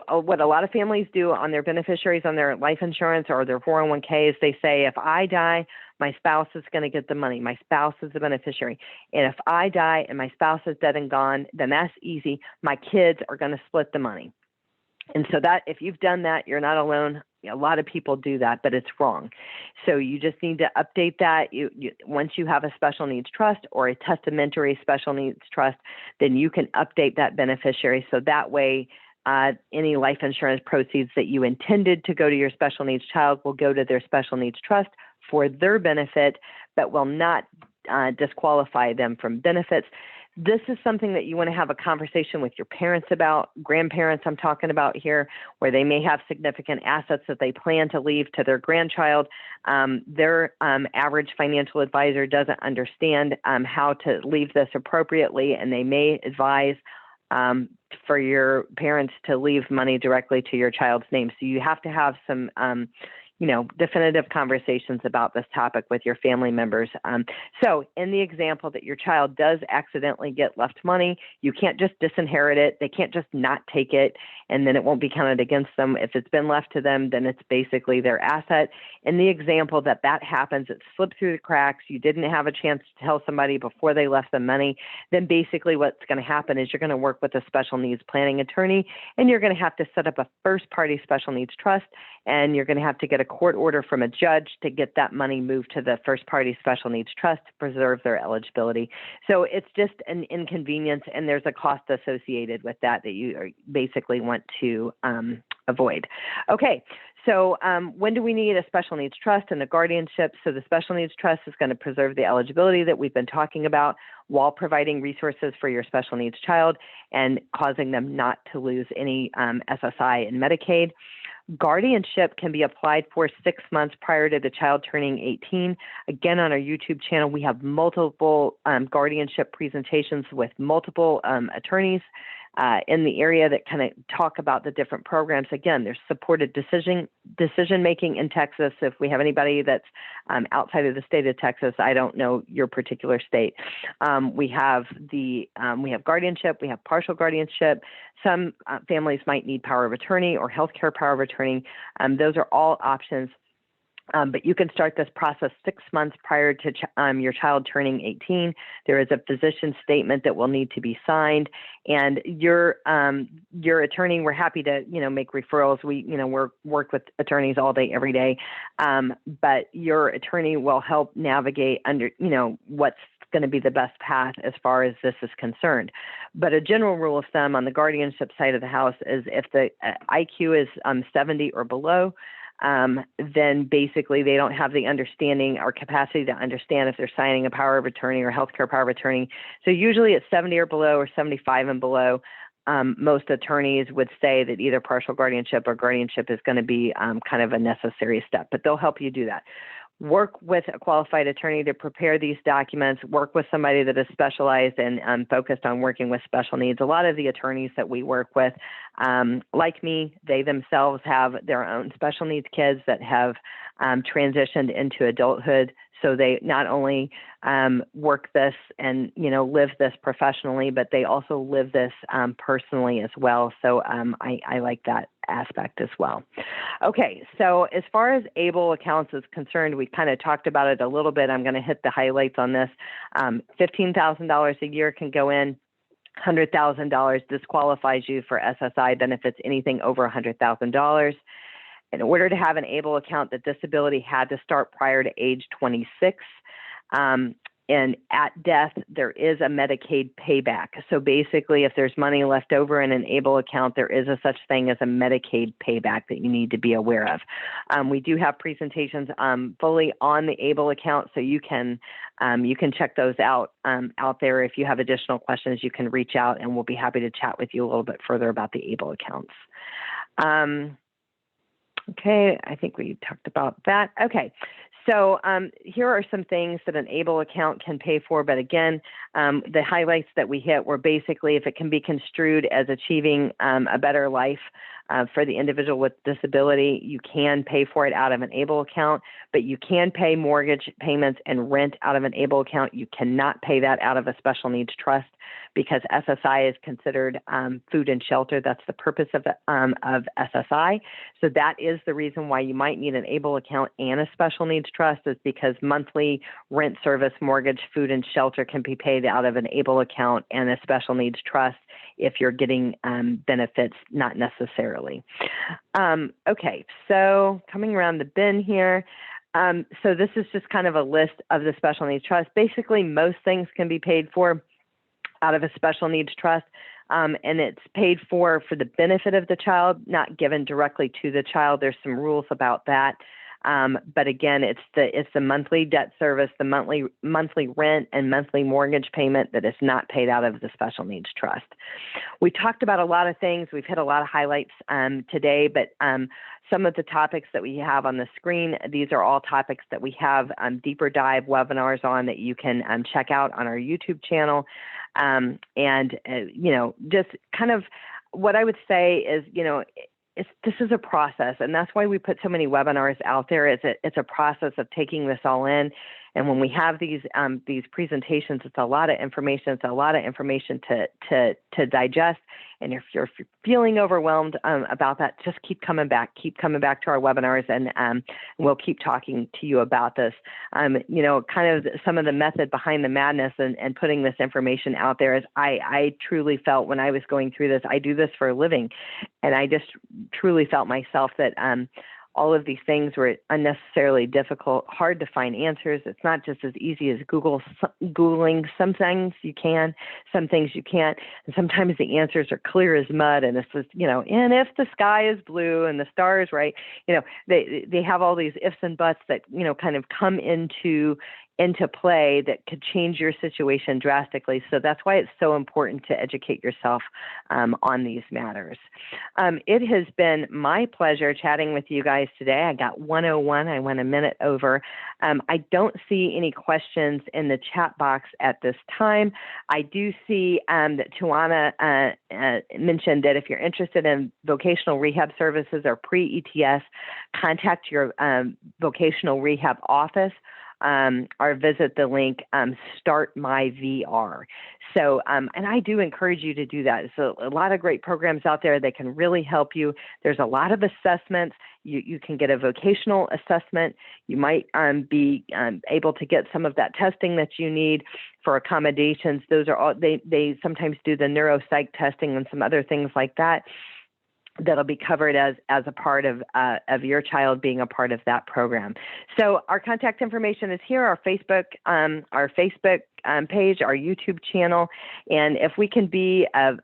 what a lot of families do on their beneficiaries on their life insurance or their 401k is they say, if I die, my spouse is going to get the money. My spouse is the beneficiary. And if I die and my spouse is dead and gone, then that's easy. My kids are going to split the money. And so that, if you've done that, you're not alone. A lot of people do that, but it's wrong. So you just need to update that. Once you have a special needs trust or a testamentary special needs trust, then you can update that beneficiary. So that way, any life insurance proceeds that you intended to go to your special needs child will go to their special needs trust for their benefit, but will not disqualify them from benefits. This is something that you want to have a conversation with your parents about, grandparents I'm talking about here, where they may have significant assets that they plan to leave to their grandchild. Their average financial advisor doesn't understand how to leave this appropriately, and they may advise for your parents to leave money directly to your child's name. So you have to have some definitive conversations about this topic with your family members. So in the example that your child does accidentally get left money, you can't just disinherit it. They can't just not take it, and then it won't be counted against them. If it's been left to them, then it's basically their asset. In the example that happens, it slipped through the cracks, you didn't have a chance to tell somebody before they left the money, then basically what's going to happen is you're going to work with a special needs planning attorney, and you're going to have to set up a first-party special needs trust, and you're going to have to get a court order from a judge to get that money moved to the first-party special needs trust to preserve their eligibility. So it's just an inconvenience, and there's a cost associated with that you basically want to avoid. Okay, so when do we need a special needs trust and a guardianship? So the special needs trust is going to preserve the eligibility that we've been talking about while providing resources for your special needs child and causing them not to lose any SSI and Medicaid. Guardianship can be applied for 6 months prior to the child turning 18. Again, on our YouTube channel, we have multiple guardianship presentations with multiple attorneys in the area that kind of talk about the different programs. Again, there's supported decision making in Texas. If we have anybody that's outside of the state of Texas, I don't know your particular state. We have guardianship, we have partial guardianship. Some families might need power of attorney or healthcare power of attorney. Those are all options. But you can start this process 6 months prior to your child turning 18. There is a physician statement that will need to be signed, and your attorney. We're happy to make referrals. We work with attorneys all day, every day, but your attorney will help navigate under what's going to be the best path as far as this is concerned. But a general rule of thumb on the guardianship side of the house is if the IQ is 70 or below, then basically they don't have the understanding or capacity to understand if they're signing a power of attorney or healthcare power of attorney. So usually it's 70 or below or 75 and below. Most attorneys would say that either partial guardianship or guardianship is going to be kind of a necessary step, but they'll help you do that. Work with a qualified attorney to prepare these documents, work with somebody that is specialized and focused on working with special needs. A lot of the attorneys that we work with, like me, they themselves have their own special needs kids that have transitioned into adulthood. So they not only work this and live this professionally, but they also live this personally as well. So I like that aspect as well. Okay, so as far as ABLE accounts is concerned, we kind of talked about it a little bit. I'm going to hit the highlights on this. $15,000 a year can go in. $100,000 disqualifies you for SSI benefits, anything over $100,000. In order to have an ABLE account, the disability had to start prior to age 26. And at death, there is a Medicaid payback. So basically, if there's money left over in an ABLE account, there is a such thing as a Medicaid payback that you need to be aware of. We do have presentations fully on the ABLE account, so you can check those out there. If you have additional questions, you can reach out, and we'll be happy to chat with you a little bit further about the ABLE accounts. Okay, I think we talked about that. Okay, so here are some things that an ABLE account can pay for, but again, the highlights that we hit were basically if it can be construed as achieving a better life for the individual with disability, you can pay for it out of an ABLE account, but you can pay mortgage payments and rent out of an ABLE account. You cannot pay that out of a special needs trust. because SSI is considered food and shelter. That's the purpose of SSI. So that is the reason why you might need an ABLE account and a special needs trust, is because monthly rent, service, mortgage, food, and shelter can be paid out of an ABLE account and a special needs trust if you're getting benefits, not necessarily. Okay, so coming around the bend here. So this is just kind of a list of the special needs trust. Basically, most things can be paid for out of a special needs trust, and it's paid for the benefit of the child, not given directly to the child. There's some rules about that. But again, it's the monthly debt service, the monthly rent and monthly mortgage payment that is not paid out of the special needs trust. We talked about a lot of things. We've hit a lot of highlights today, but some of the topics that we have on the screen, these are all topics that we have deeper dive webinars on that you can check out on our YouTube channel. Just kind of what I would say is, this is a process, and that's why we put so many webinars out there. It's a process of taking this all in. And when we have these presentations, it's a lot of information. It's a lot of information to digest. And if you're feeling overwhelmed about that, just keep coming back. Keep coming back to our webinars, and we'll keep talking to you about this. Kind of some of the method behind the madness and putting this information out there is I truly felt when I was going through this, I do this for a living, and I just truly felt myself that all of these things were unnecessarily difficult, hard to find answers. It's not just as easy as Googling. Some things you can, some things you can't. And sometimes the answers are clear as mud. And it's just, and if the sky is blue and the stars, right, they have all these ifs and buts that, kind of come into play that could change your situation drastically. So that's why it's so important to educate yourself on these matters. It has been my pleasure chatting with you guys today. I got 101. I went a minute over. I don't see any questions in the chat box at this time. I do see that Tawana mentioned that if you're interested in vocational rehab services or pre-ETS, contact your vocational rehab office. Or visit the link Start My VR. So, and I do encourage you to do that. So a lot of great programs out there that can really help you. There's a lot of assessments. You can get a vocational assessment. You might be able to get some of that testing that you need for accommodations. Those are all, they sometimes do the neuropsych testing and some other things like that. That'll be covered as a part of your child being a part of that program. So our contact information is here, our Facebook page, our YouTube channel, and if we can be of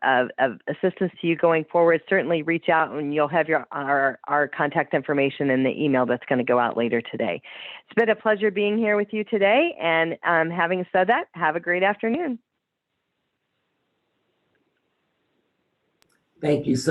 assistance to you going forward, certainly reach out and you'll have our contact information in the email that's going to go out later today. It's been a pleasure being here with you today, and having said that, have a great afternoon. Thank you so